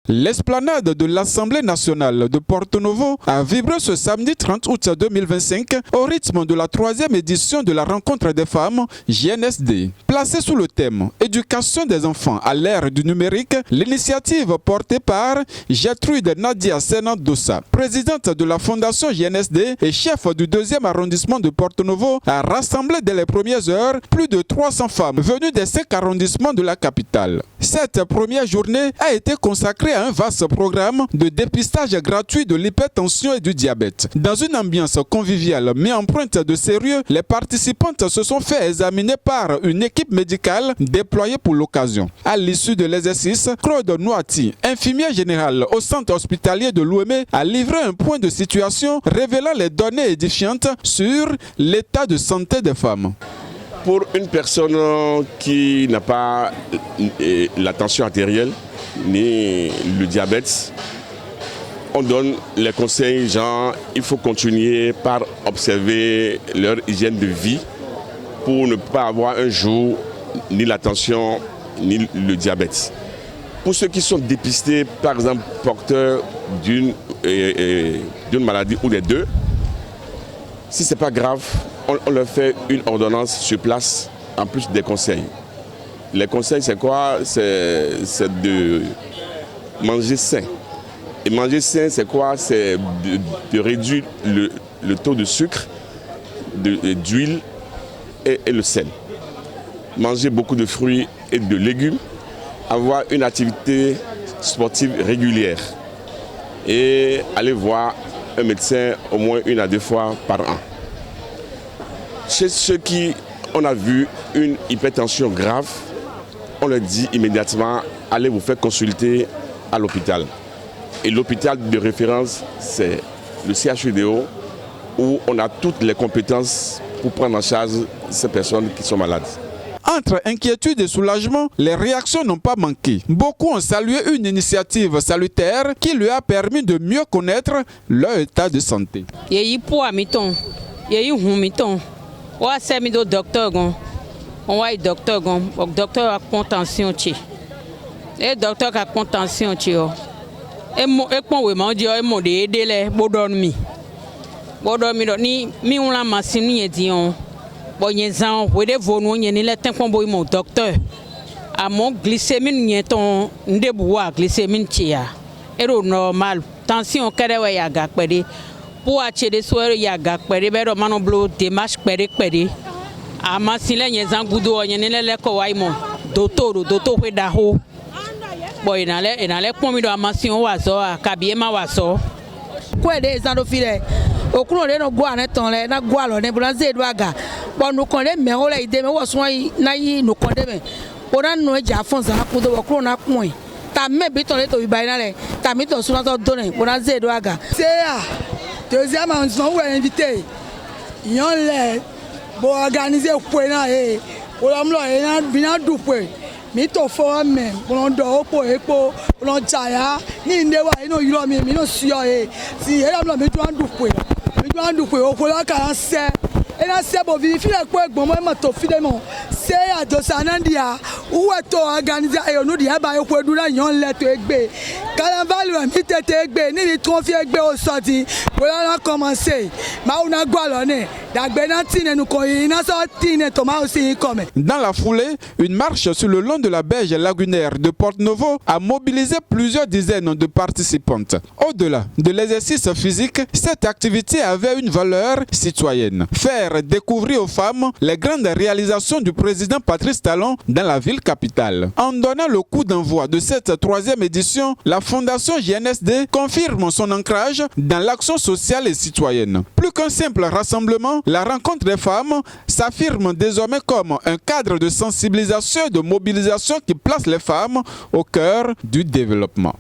L'esplanade de l'Assemblée nationale de Porto Novo a vibré ce samedi 30 août 2025 au rythme de la 3e édition de la rencontre des femmes JNSD. Placée sous le thème « Éducation des enfants à l'ère du numérique », l'initiative portée par Gertrude Nadia Senandosa, présidente de la fondation JNSD et chef du 2e arrondissement de Porto Novo, a rassemblé dès les premières heures plus de 300 femmes venues des 5 arrondissements de la capitale. Cette première journée a été consacrée à un vaste programme de dépistage gratuit de l'hypertension et du diabète. Dans une ambiance conviviale mais empreinte de sérieux, les participantes se sont fait examiner par une équipe médicale déployée pour l'occasion. À l'issue de l'exercice, Claude Nouati, infirmière générale au centre hospitalier de l'Ouémé, a livré un point de situation révélant les données édifiantes sur l'état de santé des femmes. Pour une personne qui n'a pas la tension artérielle ni le diabète, on donne les conseils genre il faut continuer par observer leur hygiène de vie pour ne pas avoir un jour ni la tension ni le diabète. Pour ceux qui sont dépistés, par exemple porteurs d'une maladie ou des deux, si ce n'est pas grave, on leur fait une ordonnance sur place en plus des conseils. Les conseils, c'est quoi? C'est de manger sain. Et manger sain, c'est quoi? C'est de réduire le taux de sucre, d'huile et le sel. Manger beaucoup de fruits et de légumes. Avoir une activité sportive régulière. Et aller voir un médecin au moins 1 à 2 fois par an. Chez ceux qui on a vu une hypertension grave, on leur dit immédiatement allez vous faire consulter à l'hôpital. Et l'hôpital de référence, c'est le CHUDO où on a toutes les compétences pour prendre en charge ces personnes qui sont malades. Entre inquiétude et soulagement, les réactions n'ont pas manqué. Beaucoup ont salué une initiative salutaire qui lui a permis de mieux connaître leur état de santé. On va docteur a contention et docteur a contention et mon manger et mon délai bodormi ni mi on la machine ni dion bon yenzan we de vonu ni le temps boy mon docteur a mon glycémie ni ton ndeboa glycémie tia et normal tension kere we ya ga pede pour acheter des soirées ya ga pede be do manoblo démarche pede a masile nyezan gudo nyenele le ko waimo doto we da ho boy na le pomi do amasin wa so akabie ma wa so ko de ezan do file okuro le no gwa na ton le na gwa lo ne blanze do aga bo nu kon le me ho le ide me wo so na yi nu kon de me o na no eja fonza ku do okuro na kun ta me bi ton le to bi bai na le ta mi to suna to do ne blanze do aga c'est à deuxième on sont invité yon le bo organiser point na e o la mlo e na bina dupe mi to fo me bon do opo epo bon jaya ni ndewa ino yiro mi no si o e si e la mlo mi to dupe o ko la kan se e na se bo vi fi le po egbon mo e mo to fi de mo se adosa nandia où est organisé et nous dit ba yo ko dura yon le to egbe carnaval mi tete egbe ni ni trophy egbe o sorti voilà la commencer ma una gwa lo ne dagbe na tine nu ko ina so tine to ma aussi comme. Dans la foulée, une marche sur le long de la berge lagunaire de Porto Novo a mobilisé plusieurs dizaines de participantes. Au-delà de l'exercice physique, cette activité avait une valeur citoyenne. Faire découvrir aux femmes les grandes réalisations du président Patrice Talon dans la ville capitale. En donnant le coup d'envoi de cette 3e édition, la fondation JNSD confirme son ancrage dans l'action sociale et citoyenne. Plus qu'un simple rassemblement, la rencontre des femmes s'affirme désormais comme un cadre de sensibilisation et de mobilisation qui place les femmes au cœur du développement.